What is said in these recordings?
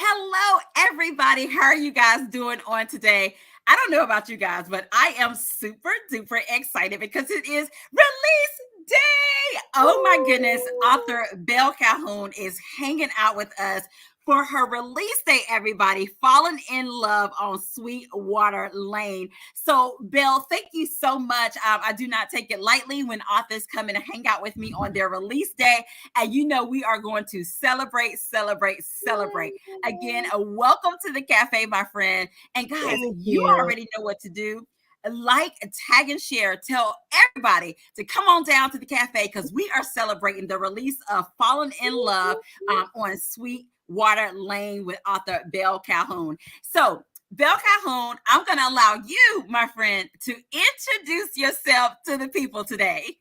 Hello, everybody. How are you guys doing on today? I don't know about you guys, but I am super duper excited because it is release day. Oh my goodness. Author Belle Calhoune is hanging out with us for her release day, everybody. Fallen in Love on Sweetwater Lane. So, Belle, thank you so much. I do not take it lightly when authors come in and hang out with me on their release day. And you know, we are going to celebrate, celebrate, celebrate. Again, a welcome to the cafe, my friend. And guys, Thank you you. already know what to do. Like, tag, and share. Tell everybody to come on down to the cafe because we are celebrating the release of Fallen in Love on Sweetwater Lane with author Belle Calhoune. So, Belle Calhoune, I'm going to allow you, my friend, to introduce yourself to the people today.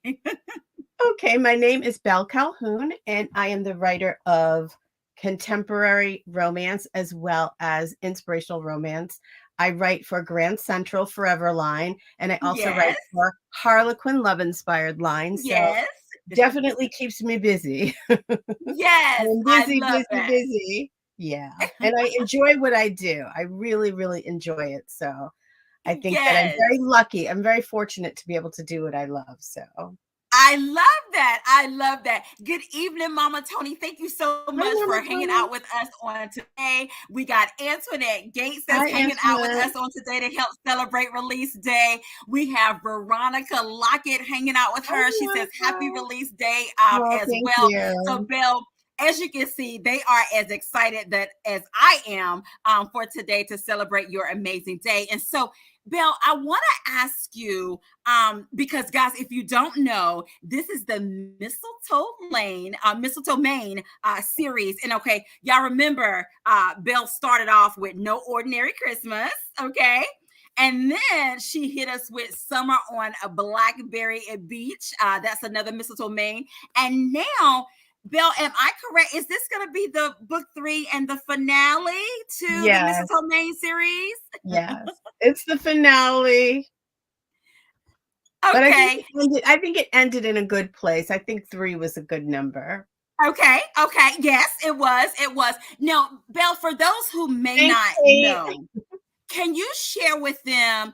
Okay, my name is Belle Calhoune, and I am the writer of contemporary romance as well as inspirational romance. I write for Grand Central Forever Line, and I also write Yes, for Harlequin Love Inspired Line. So yes, definitely keeps me busy. yes. I'm I busy, love busy, that. busy. Yeah. And I enjoy what I do. I really, really enjoy it. So I think that I'm Yes. very lucky. I'm very fortunate to be able to do what I love. So I love that. I love that. Good evening, Mama Tony. Thank you so hi, much Mama for hanging Tony. out with us on today. We got Antoinette Gates that's Hi, hanging out with Antoinette. us on today to help celebrate release day. We have Veronica Lockett hanging out with Hi, her. She says happy Veronica. release day Oh, as thank well. So, you. Bill, as you can see, they are as excited that as I am for today to celebrate your amazing day. And so, Bill, I want to ask you because guys, if you don't know, this is the Mistletoe Maine series. And okay, y'all remember Belle started off with No Ordinary Christmas, okay? And then she hit us with Summer on a Blackberry Beach. That's another Mistletoe Maine. And now, Belle, am I correct? Is this going to be the book 3 and the finale to the Yes, Mistletoe Maine series? yes. It's the finale, but Okay. I think it ended in a good place. I think 3 was a good number. Okay. Okay. Yes, it was. It was. Now, Belle, for those who may Thanks, not Kate. know, can you share with them?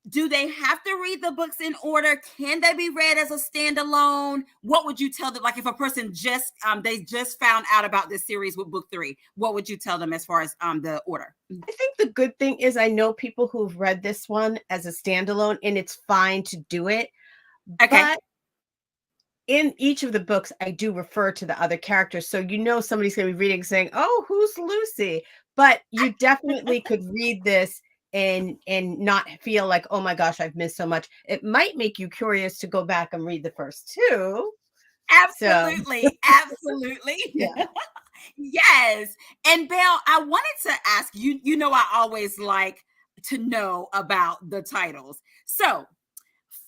Do they have to read the books in order? Can they be read as a standalone? What would you tell them? Like if a person just they just found out about this series with book 3, what would you tell them as far as the order? I think the good thing is I know people who've read this one as a standalone, and it's fine to do it. Okay. But in each of the books, I do refer to the other characters. So you know somebody's going to be reading saying, "Oh, who's Lucy?" But you definitely could read this and not feel like, "Oh my gosh, I've missed so much." It might make you curious to go back and read the first 2. So, Absolutely. Absolutely. yeah. Yes. And Belle, I wanted to ask you, you know, I always like to know about the titles. So,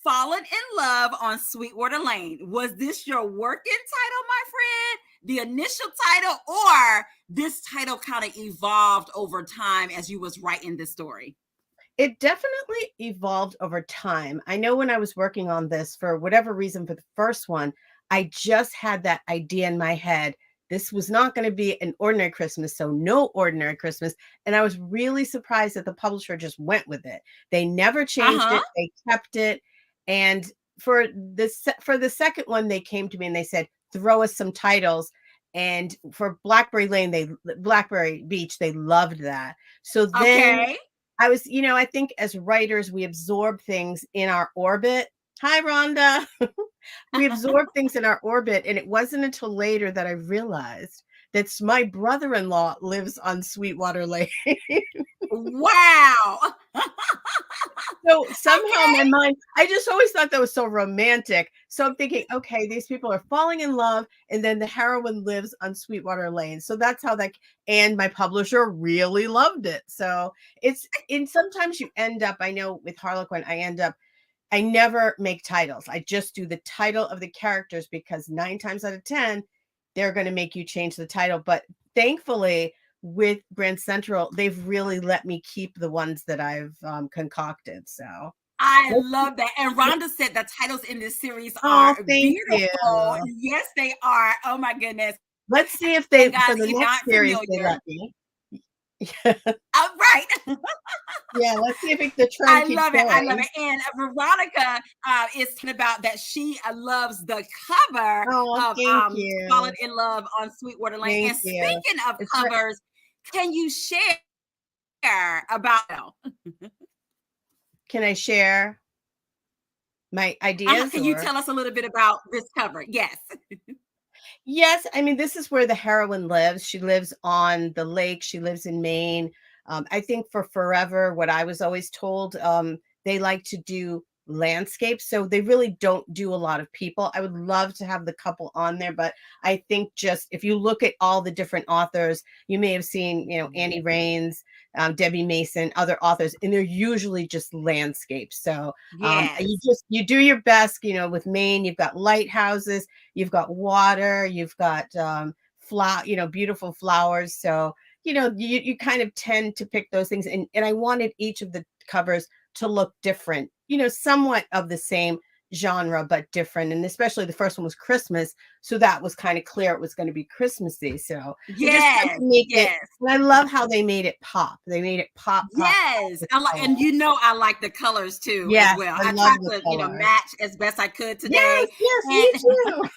Fallen in Love on Sweetwater Lane. Was this your working title, my friend? The initial title, or this title kind of evolved over time as you was writing the story? It definitely evolved over time. I know when I was working on this, for whatever reason, for the first one, I just had that idea in my head. This was not going to be an ordinary Christmas, so no ordinary Christmas. And I was really surprised that the publisher just went with it. They never changed Uh-huh. it, they kept it. And for the second one, they came to me and they said, throw us some titles. And for Blackberry Beach, they loved that. So then Okay. I think as writers, we absorb things in our orbit. Hi, Rhonda. We absorb things in our orbit. And it wasn't until later that I realized that my brother in law lives on Sweetwater Lake. Wow. So somehow Okay. my mind, I just always thought that was so romantic. So I'm thinking, okay, these people are falling in love, and then the heroine lives on Sweetwater Lane. So that's how and my publisher really loved it. So and sometimes you end up, I know with Harlequin, I never make titles. I just do the title of the characters because 9 times out of 10, they're going to make you change the title. But thankfully, with Grand Central, they've really let me keep the ones that I've concocted. So, I let's see- love that. And Rhonda said the titles in this series oh, are thank you. beautiful. Yes, they are. Oh my goodness. Let's see if And they, guys, for the if next not series, they familiar, let me. Right. Yeah, let's see if the trend I keeps love it. I love going. it. And Veronica is talking about that she loves the cover Oh, of thank Fallen you. in Love on Sweetwater Lane. Thank And you. speaking of It's right. covers, can you share about Can I share my ideas can you or? tell us a little bit about this cover? Yes. Yes, I mean, this is where the heroine lives. She lives on the lake. She lives in Maine. I think for forever, what I was always told, they like to do landscapes. So they really don't do a lot of people. I would love to have the couple on there, but I think just if you look at all the different authors, you may have seen, Annie Raines, Debbie Mason, other authors, and they're usually just landscapes. So Yes. you do your best, with Maine, you've got lighthouses, you've got water, you've got beautiful flowers. So, you kind of tend to pick those things. And I wanted each of the covers to look different, somewhat of the same genre, but different. And especially the first one was Christmas. So that was kind of clear it was going to be Christmassy. So I just tried Yes. to make it, Yes. and I love how they made it pop. They made it pop, pop, pop Yes, with I like, color. and I like the colors too as Yes, well. I I love tried the to, color. match as best I could Yes, today. yes, me And too.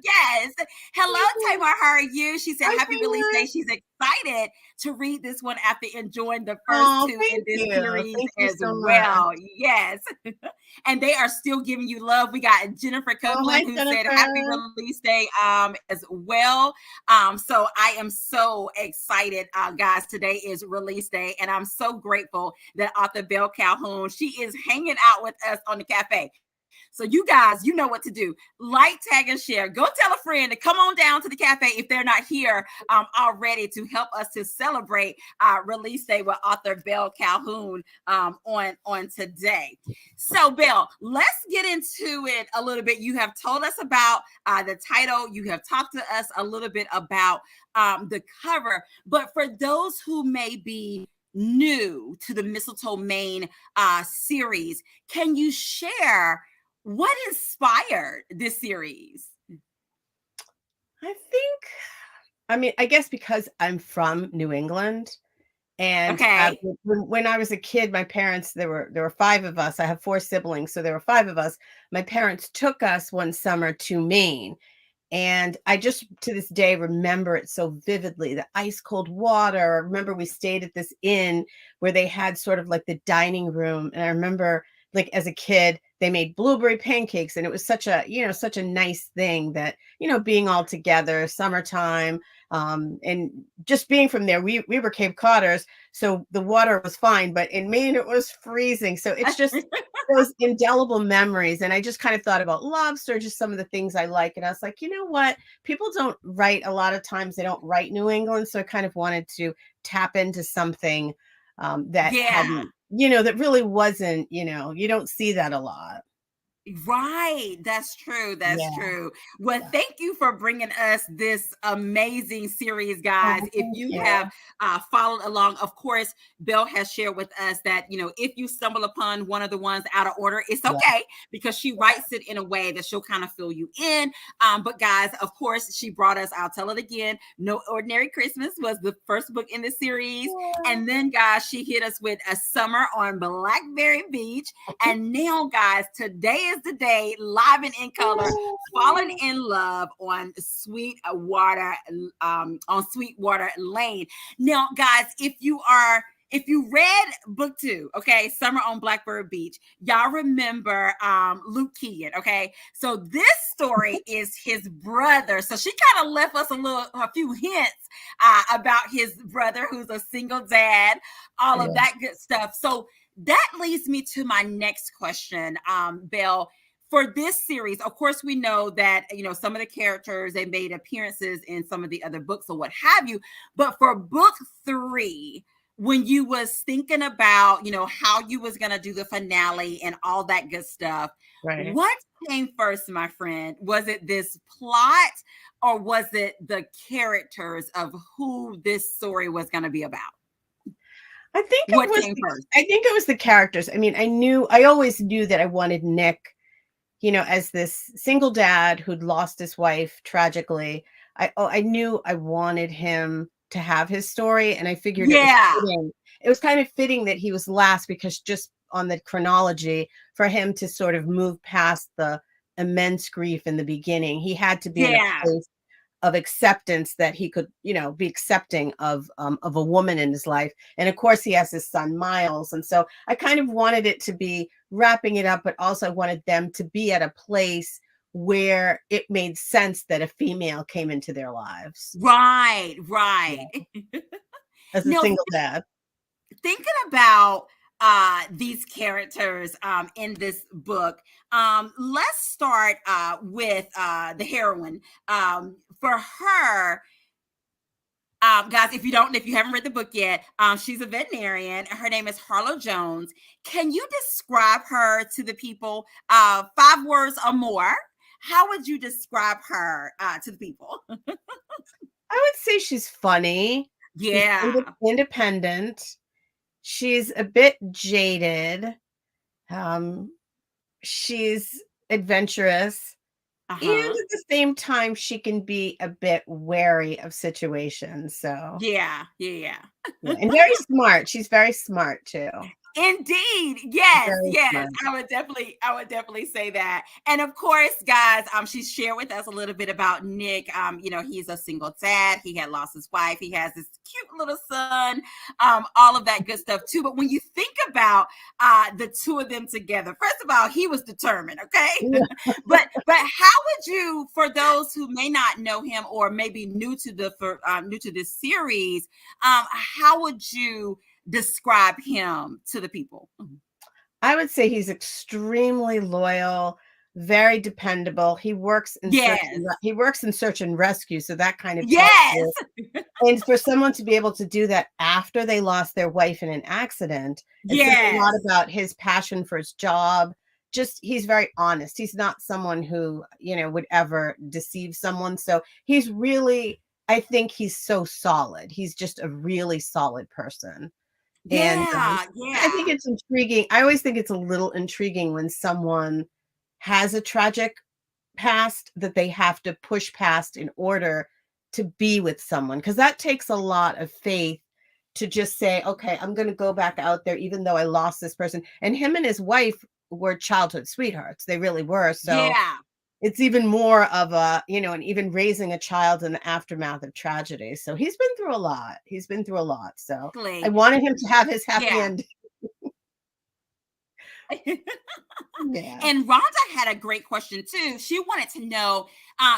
yes, hello Tamar, how are you? She said, Hi, "Happy Release Day." Taylor. She's excited to read this one after enjoying the first Oh, two in thank this you. series Thank you as so much. well. Yes, and they are still giving you love. We got Jennifer Oh, Copeland hi, who said, "Happy Jennifer. Release Day," as well. So I am so excited, guys. Today is release day, and I'm so grateful that author Belle Calhoune, she is hanging out with us on the cafe. So you guys, you know what to do. Like, tag, and share. Go tell a friend to come on down to the cafe if they're not here already to help us to celebrate release day with author Belle Calhoune on today. So, Belle, let's get into it a little bit. You have told us about the title. You have talked to us a little bit about the cover. But for those who may be new to the Mistletoe Maine series, can you share what inspired this series? I mean, I guess because I'm from New England, and Okay. when I was a kid, my parents, there were 5 of us. I have 4 siblings, so there were 5 of us. My parents took us one summer to Maine. And I just to this day remember it so vividly, the ice cold water. I remember we stayed at this inn where they had sort of like the dining room. And I remember like as a kid, they made blueberry pancakes, and it was such a nice thing that, being all together, summertime, and just being from there. We were Cape Codders, so the water was fine, but in Maine it was freezing. So it's just those indelible memories. And I just kind of thought about lobster, just some of the things I like. And I was like, you know what? People don't write a lot of times, they don't write New England. So I kind of wanted to tap into something that Yeah. hadn't, that really wasn't, you don't see that a lot. Right. That's true. That's Yeah. true. Well, Yeah. thank you for bringing us this amazing series, guys. Oh, If thank you have you. followed along, of course, Belle has shared with us that, if you stumble upon one of the ones out of order, it's Yeah. okay because she writes it in a way that she'll kind of fill you in. But, guys, of course, she brought us, I'll tell it again, No Ordinary Christmas was the first book in the series. Yeah. And then, guys, she hit us with A Summer on Blackberry Beach. And now, guys, today is the day, live and in color, Falling in Love on Sweetwater Lane. Now, guys, if you read book 2, okay, Summer on Blackbird Beach, y'all remember Luke Keegan, okay? So this story is his brother. So she kind of left us a few hints about his brother, who's a single dad, all of Yeah. that good stuff. So that leads me to my next question, Belle. For this series, of course, we know that some of the characters, they made appearances in some of the other books or what have you. But for book 3, when you was thinking about how you was gonna do the finale and all that good stuff, Right. what came first, my friend? Was it this plot, or was it the characters of who this story was gonna be about? I think it What was came first? I think it was the characters. I mean, I always knew that I wanted Nick, as this single dad who'd lost his wife tragically. I knew I wanted him to have his story, and I figured it was Yeah. fitting. It was kind of fitting that he was last because just on the chronology for him to sort of move past the immense grief in the beginning, he had to be in a Yeah. place of acceptance that he could, be accepting of a woman in his life. And of course, he has his son Miles, and so I kind of wanted it to be wrapping it up, but also I wanted them to be at a place where it made sense that a female came into their lives. Right. Yeah, Right. as a Now, single dad. thinking about these characters in this book, let's start with the heroine. For her, guys, if you haven't read the book yet, she's a veterinarian. Her name is Harlow Jones. Can you describe her to the people? 5 words or more. How would you describe her to the people? I would say she's funny. She's Yeah. independent. She's a bit jaded. Um, she's adventurous. Uh And huh. at the same time, she can be a bit wary of situations. So, Yeah. Yeah. yeah, and very smart. She's very smart too. Indeed. Yes, Very yes. smart. I would definitely say that. And of course, guys, she's shared with us a little bit about Nick. He's a single dad. He had lost his wife. He has this cute little son, all of that good stuff too. But when you think about the two of them together, first of all, he was determined, okay? Yeah. but how would you, for those who may not know him or maybe new to this series, how would you describe him to the people? I would say he's extremely loyal, very dependable. Yes. He works in search and rescue, so that kind of tells Yes. you. And for someone to be able to do that after they lost their wife in an accident, it says a lot Yes. about his passion for his job. Just he's very honest. He's not someone who, would ever deceive someone. So he's really, I think he's so solid. He's just a really solid person. And Yeah. I think Yeah. it's intriguing. I always think it's a little intriguing when someone has a tragic past that they have to push past in order to be with someone, because that takes a lot of faith to just say, okay, I'm going to go back out there even though I lost this person. And him and his wife were childhood sweethearts. They really were. So Yeah. it's even more of and even raising a child in the aftermath of tragedy. So he's been through a lot. He's been through a lot. So I Exactly. wanted him to have his happy Yeah. end. Yeah. And Rhonda had a great question too. She wanted to know,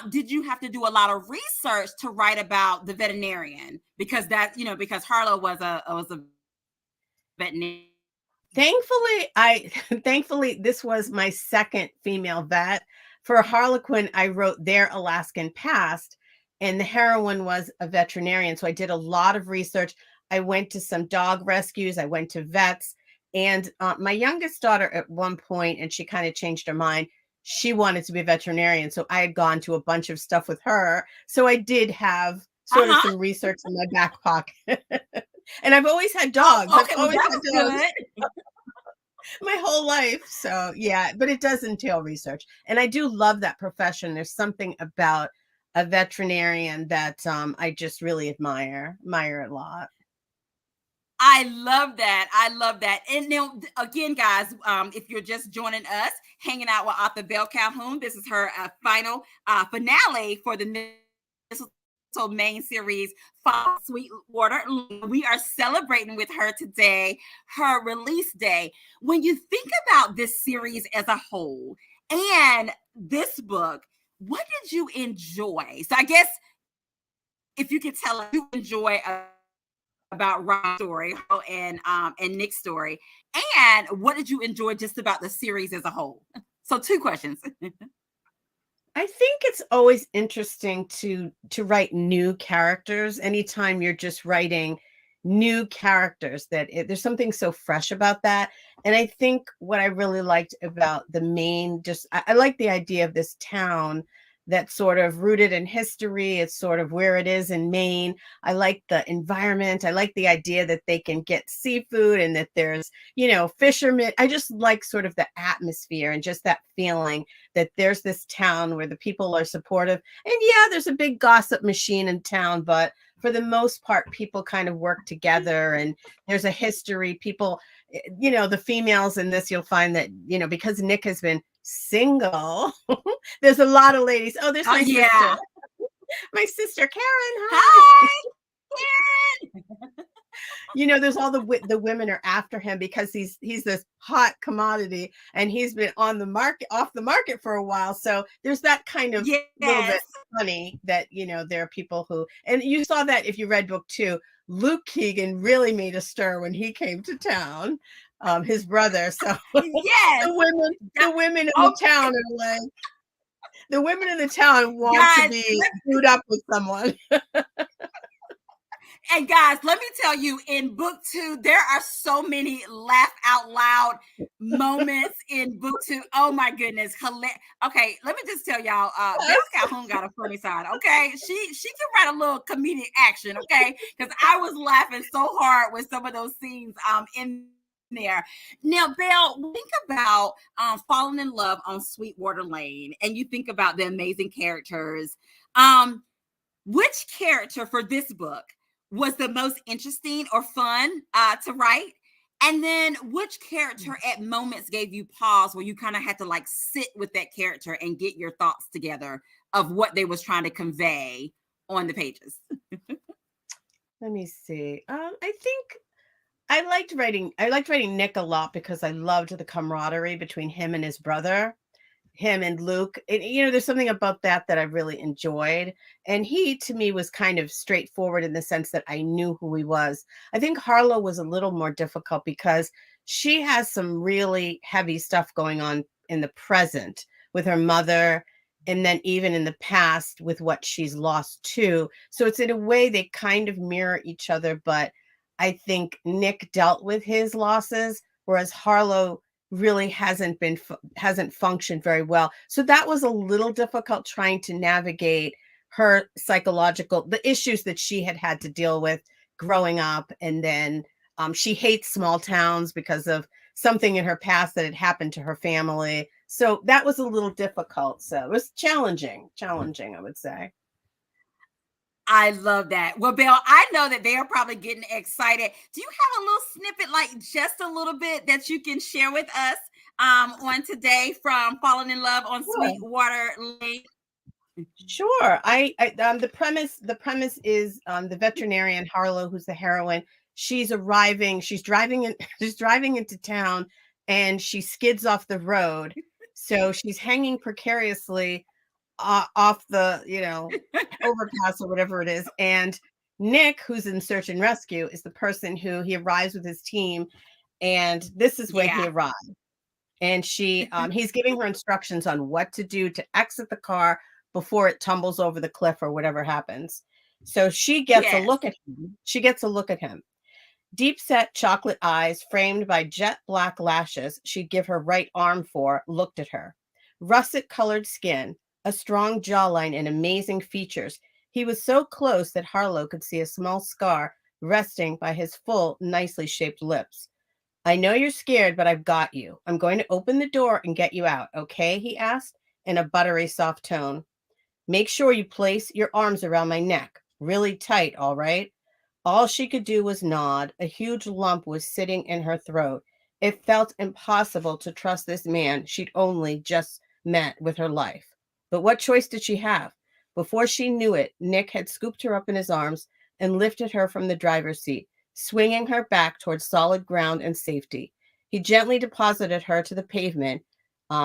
did you have to do a lot of research to write about the veterinarian? Because Harlow was a veterinarian. Thankfully this was my second female vet. For Harlequin, I wrote their Alaskan past, and the heroine was a veterinarian. So I did a lot of research. I went to some dog rescues, I went to vets, and my youngest daughter at one point, and she kind of changed her mind. She wanted to be a veterinarian, so I had gone to a bunch of stuff with her. So I did have sort of Uh-huh. some research in my back pocket. And I've always had Oh, dogs. I've okay. Well, always that had was dogs good. my whole life. So yeah, but it does entail research. And I do love that profession. There's something about a veterinarian that I just really admire a lot. I love that. I love that. And now, again, guys, if you're just joining us, hanging out with author Belle Calhoune, this is her final finale for the Mistletoe main series, Sweetwater. We are celebrating with her today, her release day. When you think about this series as a whole and this book, what did you enjoy? So I guess if you could tell us you enjoy about Rob's story and Nick's story, and what did you enjoy just about the series as a whole? So 2 questions. I think it's always interesting to write new characters anytime you're just writing new characters there's something so fresh about that. And I think what I really liked about the main just I like the idea of this town that's sort of rooted in history. It's sort of where it is in Maine. I like the environment. I like the idea that they can get seafood and that there's, fishermen. I just like sort of the atmosphere and just that feeling that there's this town where the people are supportive. And yeah, there's a big gossip machine in town, but for the most part, people kind of work together, and there's a history. People, the females in this, you'll find that, because Nick has been single, there's a lot of ladies. Oh, there's Oh my sister. yeah. My sister Karen. Hi. Hi, Karen. There's all the women are after him because he's this hot commodity, and he's been on the market off the market for a while. So there's that kind of little bit Yes. funny that there are people who, and you saw that if you read book 2. Luke Keegan really made a stir when he came to town, his brother. So Yes. the women in the Okay, town are like, the women in the town want to guys. be screwed up with someone. And guys, let me tell you, in book 2, there are so many laugh out loud moments in book 2. Oh my goodness. Okay, let me just tell y'all, Belle Calhoune got a funny side. Okay. She can write a little comedic action, okay? Because I was laughing so hard with some of those scenes in there. Now, Belle, think about falling in love on Sweetwater Lane, and you think about the amazing characters. Which character for this book was the most interesting or fun to write? And then which character at moments gave you pause where you kind of had to like sit with that character and get your thoughts together of what they was trying to convey on the pages? Let me see. I think I liked writing Nick a lot because I loved the camaraderie between him and his brother, him and Luke. There's something about that I really enjoyed. And he, to me, was kind of straightforward in the sense that I knew who he was. I think Harlow was a little more difficult because she has some really heavy stuff going on in the present with her mother, and then even in the past with what she's lost too. So it's in a way they kind of mirror each other, but I think Nick dealt with his losses, whereas Harlow really hasn't functioned very well. So that was a little difficult trying to navigate her the issues that she had to deal with growing up. And then she hates small towns because of something in her past that had happened to her family. So that was a little difficult. So it was challenging, I would say. I love that. Well, Belle, I know that they are probably getting excited. Do you have a little snippet, like just a little bit, that you can share with us on today from Falling in Love on Sure. Sweetwater Lane? Sure. The premise is the veterinarian Harlow, who's the heroine. She's driving in, she's driving into town, and she skids off the road. So she's hanging precariously off the, overpass or whatever it is. And Nick, who's in search and rescue, is the person who he arrives with his team. And this is when he Yeah. arrives. And he's giving her instructions on what to do to exit the car before it tumbles over the cliff or whatever happens. So she gets a Yes. look at him. Deep set chocolate eyes framed by jet black lashes she'd give her right arm for looked at her. Russet colored skin, a strong jawline, and amazing features. He was so close that Harlow could see a small scar resting by his full, nicely shaped lips. I know you're scared, but I've got you. I'm going to open the door and get you out, okay? He asked in a buttery soft tone. Make sure you place your arms around my neck, really tight, all right? All she could do was nod. A huge lump was sitting in her throat. It felt impossible to trust this man she'd only just met with her life. But what choice did she have? Before she knew it, Nick had scooped her up in his arms and lifted her from the driver's seat, swinging her back towards solid ground and safety. He gently deposited her to the pavement,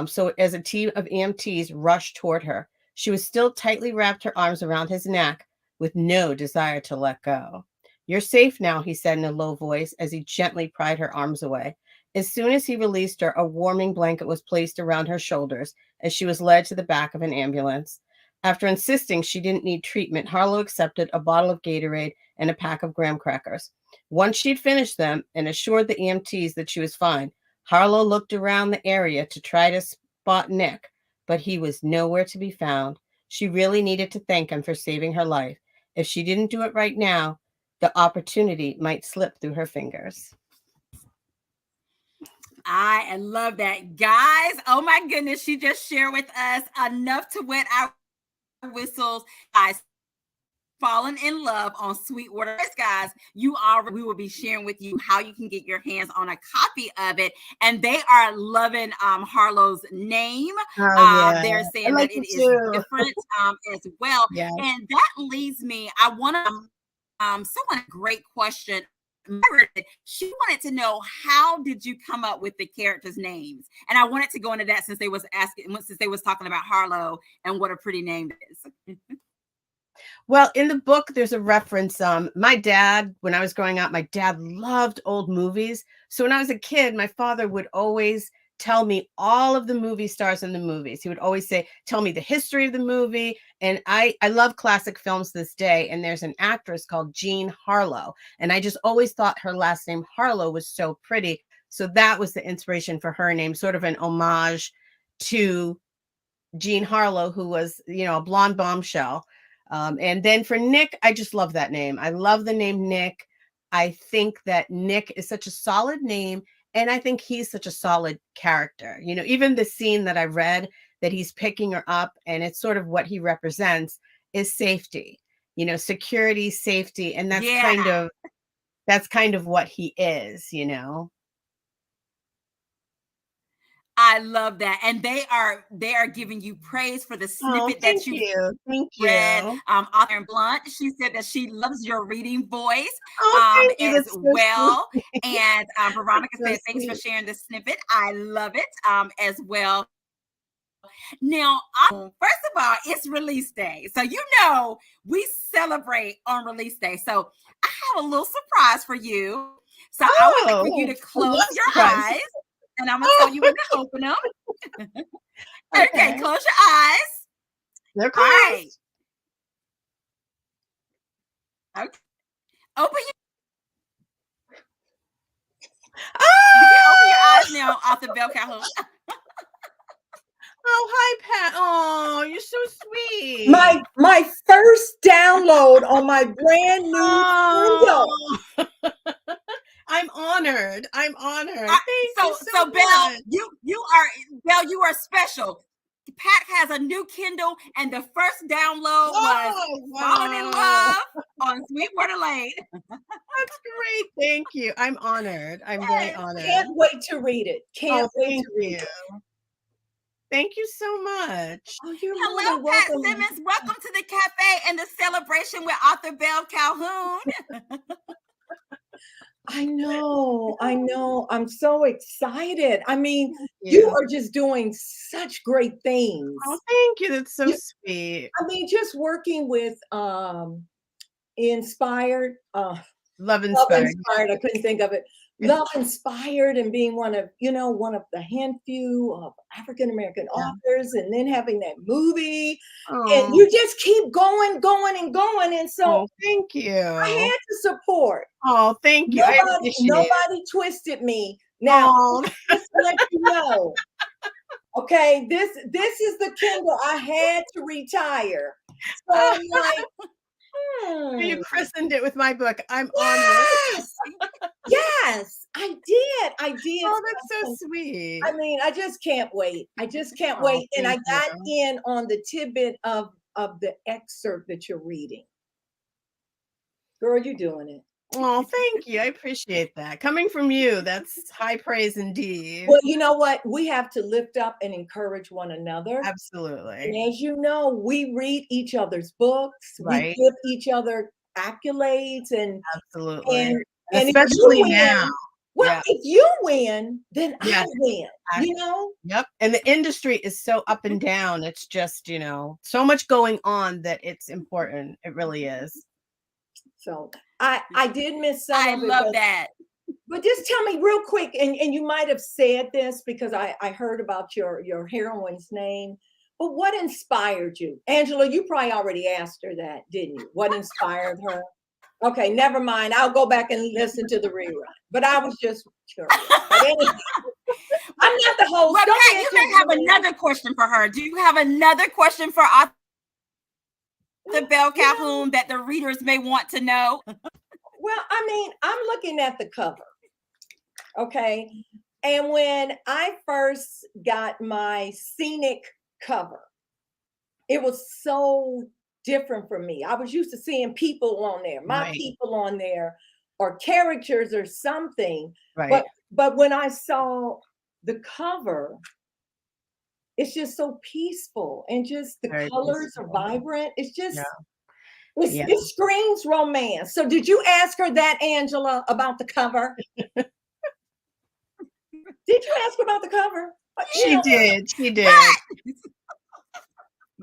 so as a team of EMTs rushed toward her. She was still tightly wrapped her arms around his neck with no desire to let go. You're safe now, he said in a low voice as he gently pried her arms away. As soon as he released her, a warming blanket was placed around her shoulders as she was led to the back of an ambulance. After insisting she didn't need treatment, Harlow accepted a bottle of Gatorade and a pack of graham crackers. Once she'd finished them and assured the EMTs that she was fine, Harlow looked around the area to try to spot Nick, but he was nowhere to be found. She really needed to thank him for saving her life. If she didn't do it right now, the opportunity might slip through her fingers. I love that. Guys, oh my goodness, she just shared with us enough to wet our whistles. Guys, fallen in love on Sweetwater. Yes, guys, we will be sharing with you how you can get your hands on a copy of it. And they are loving Harlow's name. Oh yeah, They're I saying like that it it is too. different as well. Yeah. And that leads me, I want to someone a great question. She wanted to know, how did you come up with the characters' names? And I wanted to go into that since they was talking about Harlow and what a pretty name is. Well, in the book, there's a reference. My dad, when I was growing up, my dad loved old movies. So when I was a kid, my father would always tell me all of the movie stars in the movies. He would always say, tell me the history of the movie. And I love classic films this day. And there's an actress called Jean Harlow. And I just always thought her last name Harlow was so pretty. So that was the inspiration for her name, sort of an homage to Jean Harlow, who was, a blonde bombshell. And then for Nick, I just love that name. I love the name Nick. I think that Nick is such a solid name. And I think he's such a solid character. Even the scene that I read that he's picking her up, and it's sort of what he represents is safety, security, safety. And Yeah, that's kind of what he is. I love that. And they are giving you praise for the Oh, snippet thank that you you. Thank read. you. Author Blunt, she said that she loves your reading voice Oh, thank you. as That's so sweet. well. And Veronica So said, thanks for sweet. sharing the snippet. I love it as well. Now, first of all, it's release day. So, we celebrate on release day. So, I have a little surprise for you. So, I would like for you Oh, to I love close your surprises. eyes, and I'm going to tell you when to open them. Okay, Okay. close your eyes. They're All right. closed. Okay. Open You can open your Ah! eyes now, author Belle Calhoune. Oh, hi, Pat. Oh, you're so sweet. My first download on my brand new Kindle. Oh, I'm honored. I'm honored. Thank you so So Belle, much. you are special. Pat has a new Kindle, and the first download was Oh, "Falling in wow. Love" on Sweetwater Lane. That's great. Thank you. I'm honored. I'm very Yes. honored. Can't wait to read it. Oh, Can't wait thank to read you. it. Thank you so much. Oh, you're more Hello, than Pat welcome. Simmons. Welcome to the cafe and the celebration with author Belle Calhoune. I know. I know. I'm so excited. I mean, Thank you you. are just doing such great things. Oh, thank you. That's so You, sweet. I mean, just working with Inspired, Love Love inspired. Inspired. I couldn't think of it. Love Inspired, and being one of the handful of African American Yeah. authors, and then having that movie, and Oh, you just keep going, going, and going. And so oh, thank I you. had to support. Oh, thank you. I appreciate it. Nobody twisted me. Now, Oh, just to let you know, okay, this is the Kindle I had to retire. So I'm like, you hmm. christened it with my book. I'm honored. Yes, yes, I did. I did. Oh, that's so sweet. I mean, I just can't wait. I just can't Oh, wait. And I thank you. got in on the tidbit of the excerpt that you're reading. Girl, you're doing it. Oh, thank you. I appreciate that. Coming from you, that's high praise indeed. Well, you know what? We have to lift up and encourage one another. Absolutely. And as you know, we read each other's books. We Right. give each other accolades, and Absolutely. and And and if you especially now. win, well, Yeah. if you win, then I Yes. win. You know. Yep. And the industry is so up and down. It's just, so much going on that it's important. It really is. So I did miss some I of it, love that. but just tell me real quick, and you might have said this because I heard about your heroine's name, but what inspired you? Angela, you probably already asked her that, didn't you? What inspired her? Okay, never mind. I'll go back and listen to the rerun. But I was just curious. But anyway, I'm not the host. Well, Don't Pat, be you may have intimidated. another question for her. Do you have another question for author Belle Calhoune that the readers may want to know? Well, I mean, I'm looking at the cover. Okay. And when I first got my scenic cover, it was so different for me. I was used to seeing people on there, my Right. people on there, or characters or something. Right. But when I saw the cover, it's just so peaceful, and just the Very colors are peaceful. vibrant. It's just Yeah. it Yeah. screams romance. So did you ask her that, Angela, about the cover? Did you ask her about the cover? You She know, did. She did.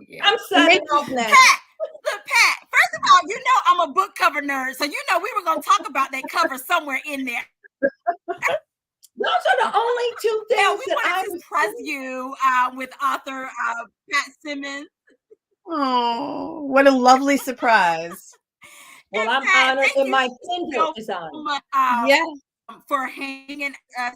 Yeah. I'm signing off now. Pat, look, Pat. First of all, you know I'm a book cover nerd, so you know we were gonna talk about that cover somewhere in there. Those are the only two things Yeah, we that I wanted to was surprise you with author Pat Simmons. Oh, what a lovely surprise. Well, And I'm Pat, honored, thank and you my Kindle so is honored. much Yeah. for hanging us.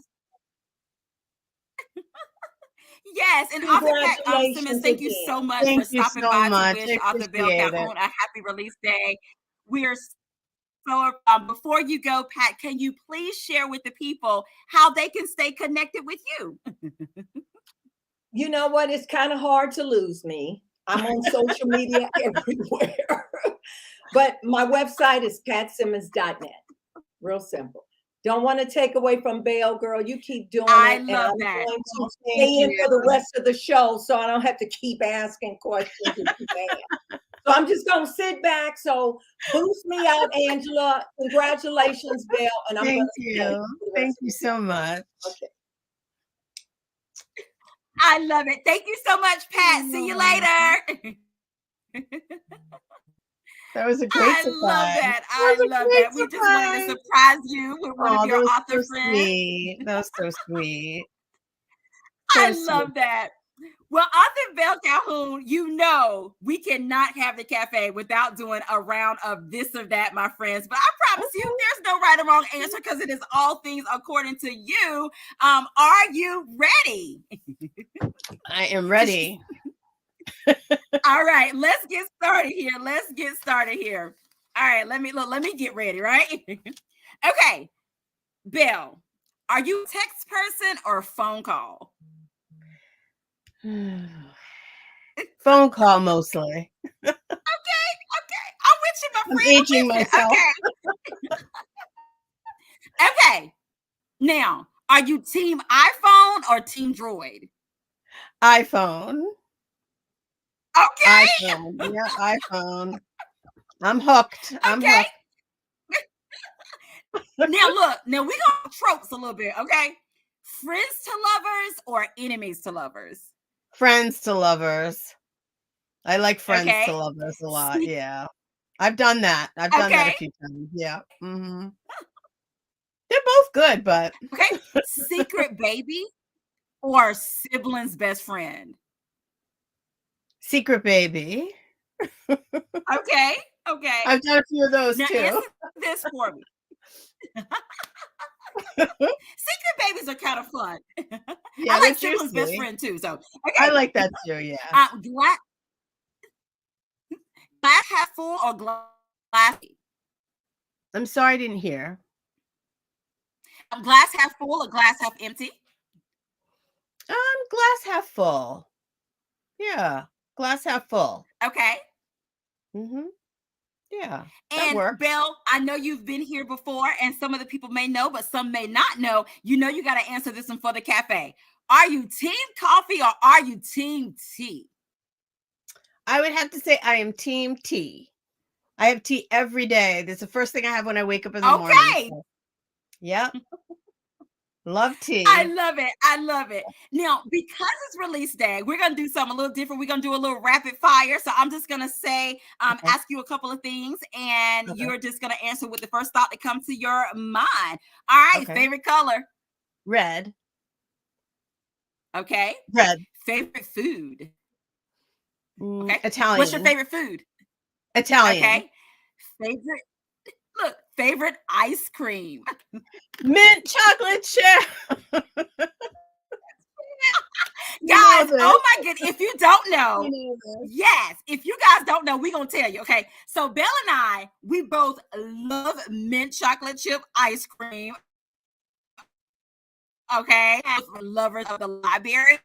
Yes, and author Pat Simmons, Congratulations thank you so again. much for Thank you stopping so by to much. wish I author Belle appreciate it. Calhoune a happy release day. We are so before you go, Pat, can you please share with the people how they can stay connected with you? You know what? It's kind of hard to lose me. I'm on social media everywhere. But my website is patsimmons.net. Real simple. Don't want to take away from Belle, girl. You keep doing I it. And love I'm that. going to Oh, stay thank in you. for the rest of the show so I don't have to keep asking questions. And keep asking. So I'm just going to sit back. So boost me out, Angela. Congratulations, Belle. And I'm going Thank to stay you. for the Thank rest you of the so much. Okay. I love it. Thank you so much, Pat. See you later. That was a great I surprise. love that. That I was a love great that. We just wanted to surprise. surprise you with one of Oh, your that was author so friends. sweet. That was so sweet. I So love sweet. that. Well, author Belle Calhoune, you know we cannot have the cafe without doing a round of this or that, my friends. But I promise you, there's no right or wrong answer because it is all things according to you. Are you ready? I am ready. All right, let's get started here. All right, let me get ready, right? Okay, Belle, are you a text person or a phone call? Phone call mostly. Okay, I'm with you, my I'm friend. aging myself. Okay. Now, are you team iPhone or team Droid? iPhone. Okay. iPhone. Yeah, iPhone. I'm hooked. I'm Okay. hooked. Now look, we're gonna tropes a little bit, okay? Friends to lovers or enemies to lovers? Friends to lovers. I like friends Okay. to lovers a lot. Yeah. I've done that. I've done that a few times. Yeah. Mm-hmm. They're both good, but Okay. Secret baby or siblings best friend? secret baby. Okay. Okay. I've done a few of those Now too. answer this for me. Secret babies are kind of fun. Yeah, I like they're siblings best juicy. friend too. So okay. I like that too. Yeah. Glass half full or glass? I'm sorry, I didn't hear. Glass half full or glass half empty? Glass half full. Yeah, glass half full. Okay. Mm-hmm. Yeah, that And works. Belle, I know you've been here before, and some of the people may know, but some may not know. You know, you got to answer this one for the cafe. Are you team coffee or are you team tea? I would have to say I am team tea. I have tea every day. That's the first thing I have when I wake up in the morning. Okay. So, yep. Love tea. I love it. I love it. Now, because it's release day, we're going to do something a little different. We're going to do a little rapid fire. So I'm just going to say, Okay. ask you a couple of things, and Okay. you're just going to answer with the first thought that comes to your mind. All right. Okay. Favorite color? Red. Okay. Red. Favorite food? Okay. Italian. What's your favorite food? Italian. Okay. Favorite ice cream. Mint chocolate chip. Guys, oh my goodness. If you don't know, yes, if you guys don't know, we're going to tell you. Okay. So Belle and I, we both love mint chocolate chip ice cream. Okay. As lovers of the library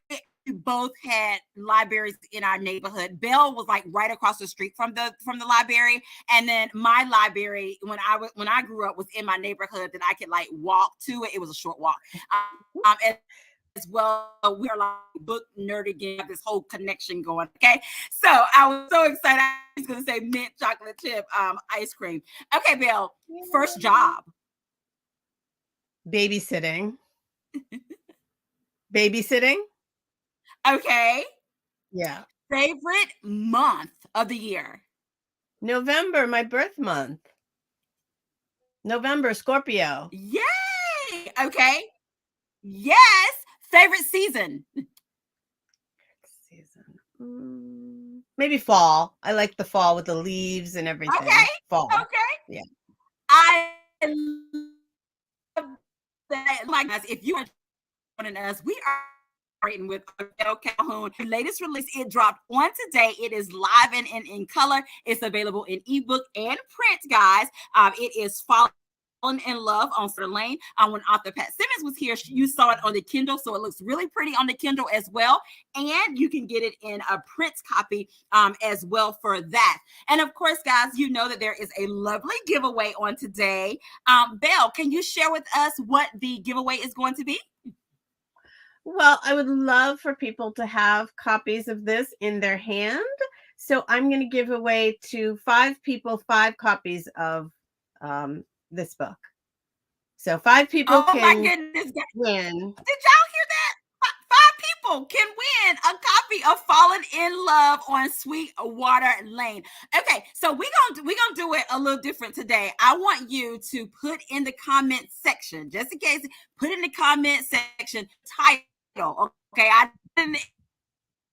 both had libraries in our neighborhood. Belle was like right across the street from the library, and then my library when I grew up was in my neighborhood that I could like walk to it. It was a short walk. As well, we are like book nerd again. This whole connection going. Okay, so I was so excited. I was going to say mint chocolate chip ice cream. Okay, Belle, first job. Babysitting. Babysitting. Okay. Yeah. Favorite month of the year? November, my birth month. November, Scorpio. Yay! Okay. Yes. Favorite season? Season. Maybe fall. I like the fall with the leaves and everything. Okay. Fall. Okay. Yeah. I love that. My guys, if you are joining us, we are writing with Belle Calhoune. The latest release, it dropped on today. It is live and in color. It's available in ebook and print, guys. It is Falling in Love on Sir Lane. When author Pat Simmons was here, you saw it on the Kindle, so it looks really pretty on the Kindle as well. And you can get it in a print copy as well for that. And of course, guys, you know that there is a lovely giveaway on today. Belle, can you share with us what the giveaway is going to be? Well, I would love for people to have copies of this in their hand. So I'm going to give away to 5 people 5 copies of this book. So 5 people my can goodness. win. Did y'all hear that? 5 people can win a copy of Falling in Love on Sweetwater Lane. Okay, so we're gonna do it a little different today. I want you to put in the comment section, just in case, put in the comment section title. Okay, I didn't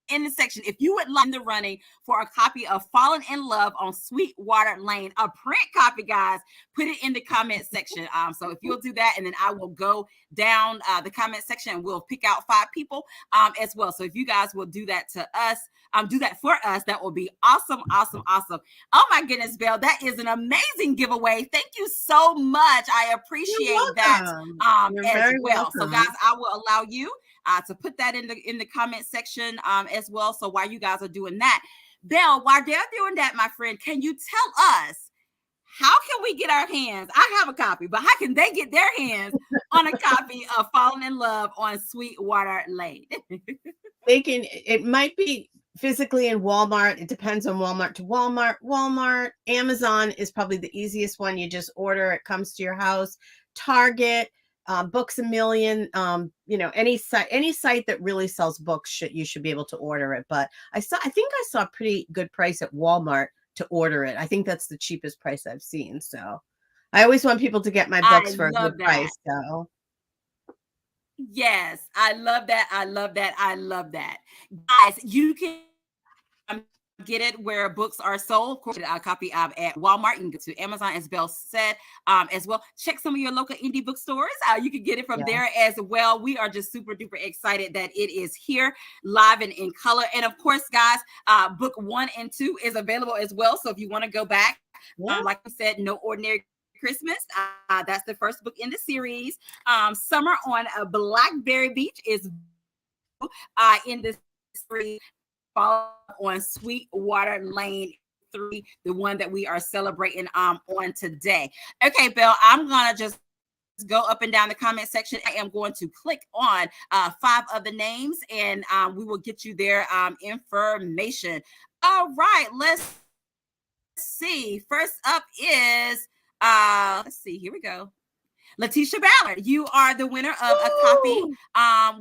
in the section if you would like in the running for a copy of Fallen in Love on Sweetwater Lane, a print copy, guys, put it in the comment section. So if you'll do that, and then I will go down the comment section and we'll pick out 5 people as well. So if you guys will do that to us, do that for us, that will be awesome, awesome, awesome. Oh my goodness, Belle, that is an amazing giveaway. Thank you so much. I appreciate that as well. Welcome. So guys, I will allow you to put that in the comment section as well. So while you guys are doing that, Belle, while they're doing that, my friend, can you tell us how can we get our hands? I have a copy, but how can they get their hands on a copy of Falling in Love on Sweetwater Lane? They can. It might be physically in Walmart. It depends on Walmart to Walmart. Walmart, Amazon is probably the easiest one. You just order, it comes to your house. Target. Books A Million, any site that really sells books, you should be able to order it. But I think I saw a pretty good price at Walmart to order it. I think that's the cheapest price I've seen. So I always want people to get my books for a good price. So yes, I love that. I love that. I love that. Guys, you can get it where books are sold. Of course, a copy of at Walmart. You can go to Amazon, as Belle said, as well. Check some of your local indie bookstores. You can get it from there as well. We are just super duper excited that it is here live and in color. And of course, guys, book 1 and 2 is available as well. So if you want to go back, like we said, No Ordinary Christmas. That's the first book in the series. Summer on Blackberry Beach is in this series. On Sweetwater Lane 3, the one that we are celebrating on today. Okay, Belle, I'm gonna just go up and down the comment section. I am going to click on 5 of the names, and we will get you their information. All right, let's see. First up is let's see. Here we go. Letitia Ballard, you are the winner of a copy.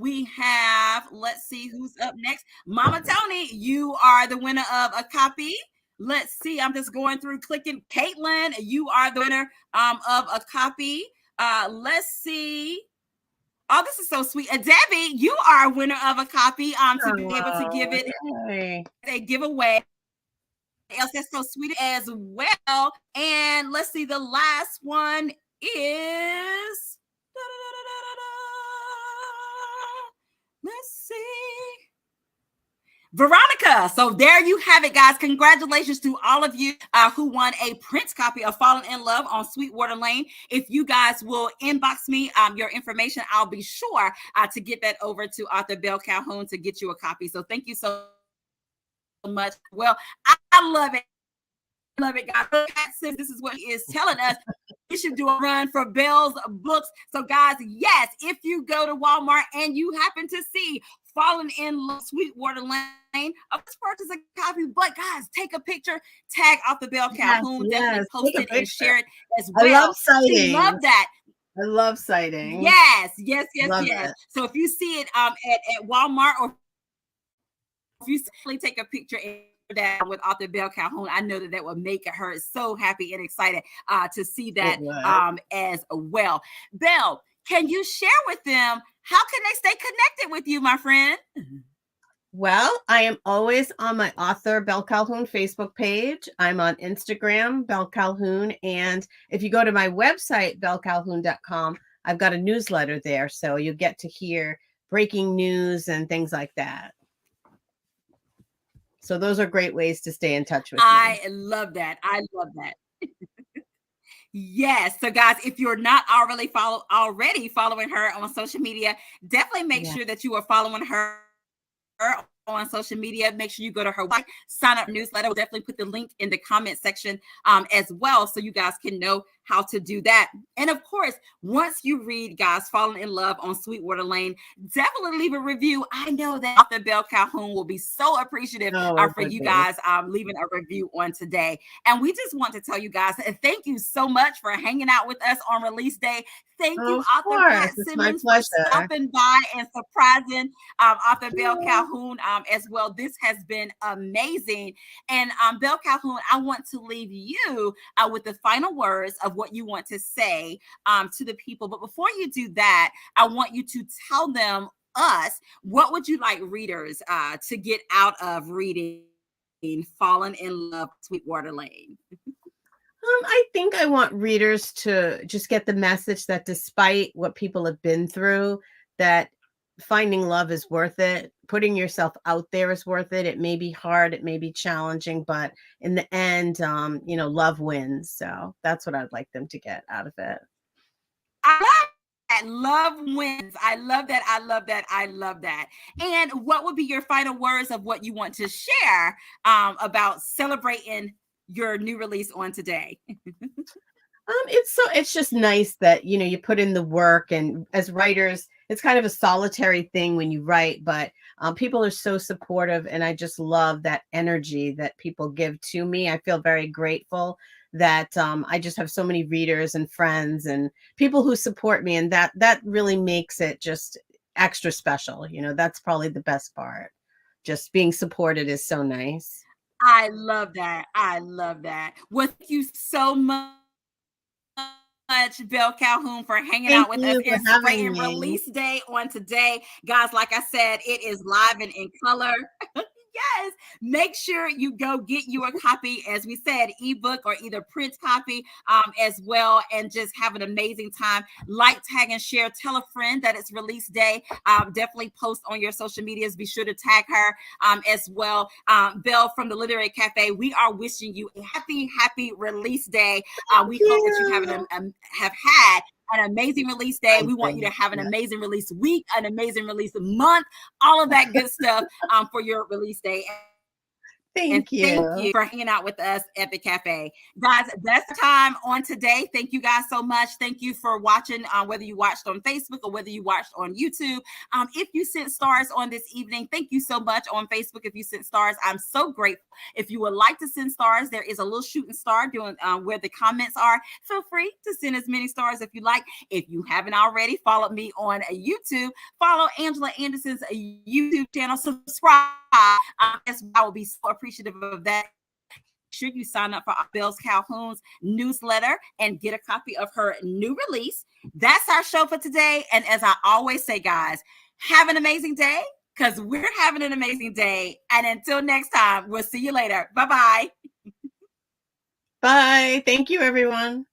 We have, let's see who's up next. Mama Tony, you are the winner of a copy. Let's see. I'm just going through clicking. Caitlin, you are the winner of a copy. Let's see. Oh, this is so sweet. Debbie, you are a winner of a copy to be able to give it a giveaway. Else that's so sweet as well. And let's see, the last one is let's see. Veronica. So there you have it, guys. Congratulations to all of you who won a print copy of Falling in Love on Sweetwater Lane. If you guys will inbox me your information, I'll be sure to get that over to author Belle Calhoune to get you a copy. So thank you so much. Well, I love it. Love it, guys. This is what he is telling us. We should do a run for Belle's books. So, guys, yes, if you go to Walmart and you happen to see Falling in Love, Sweetwater Lane, of course, purchase a copy. But, guys, take a picture, tag off the Belle Calhoune, definitely post it and share it as well. I love sightings. She loved that. I love sightings. Yes. Love Yes. it. So if you see it at Walmart, or if you simply take a picture down with author Belle Calhoune, I know that would make her so happy and excited to see that as well. Belle, can you share with them how can they stay connected with you, my friend? Well, I am always on my author Belle Calhoune Facebook page. I'm on Instagram, Belle Calhoune. And if you go to my website, bellecalhoune.com, I've got a newsletter there. So you get to hear breaking news and things like that. So those are great ways to stay in touch with me. I love that. Yes. So guys, if you're not already following her on social media, definitely make sure that you are following her on social media. Make sure you go to her website, sign up newsletter. We'll definitely put the link in the comment section as well, so you guys can know how to do that. And of course, once you read, guys, Falling in Love on Sweetwater Lane, definitely leave a review. I know that author Belle Calhoune will be so appreciative for you guys leaving a review on today. And we just want to tell you guys, thank you so much for hanging out with us on release day. Thank you, author Pat Simmons, for stopping by and surprising author Belle Calhoune as well. This has been amazing. And Belle Calhoune, I want to leave you with the final words of what you want to say to the people. But before you do that, I want you to tell us, what would you like readers to get out of reading Fallen in Love, Sweetwater Lane? I think I want readers to just get the message that despite what people have been through, that finding love is worth it. Putting yourself out there is worth it. It may be hard, it may be challenging, but in the end, love wins. So that's what I'd like them to get out of it. I love that. Love wins. I love that. And what would be your final words of what you want to share about celebrating your new release on today? It's just nice that, you put in the work, and as writers, it's kind of a solitary thing when you write, but people are so supportive, and I just love that energy that people give to me. I feel very grateful that I just have so many readers and friends and people who support me, and that really makes it just extra special. That's probably the best part. Just being supported is so nice. I love that. Well, thank you so much, Belle Calhoune, for hanging out with us and celebrating release day on today. Guys, like I said, it is live and in color. Yes, make sure you go get you a copy, as we said, ebook or either print copy as well, and just have an amazing time. Like, tag, and share. Tell a friend that it's release day. Definitely post on your social medias. Be sure to tag her as well. Belle from the Literary Cafe, we are wishing you a happy release day. We hope that you have had an amazing release day. We want you to have an amazing release week, an amazing release month, all of that good stuff for your release day. Thank you for hanging out with us at the cafe. Guys, that's the time on today. Thank you guys so much. Thank you for watching, whether you watched on Facebook or whether you watched on YouTube. If you sent stars on this evening, thank you so much on Facebook. If you sent stars, I'm so grateful. If you would like to send stars, there is a little shooting star doing where the comments are. Feel free to send as many stars if you like. If you haven't already followed me on YouTube, follow Angela Anderson's YouTube channel. Subscribe. As I will be so appreciative of that. Make sure you sign up for Belle Calhoune's newsletter and get a copy of her new release. That's our show for today. And as I always say, guys, have an amazing day, because we're having an amazing day. And until next time, we'll see you later. Bye-bye. Bye. Thank you, everyone.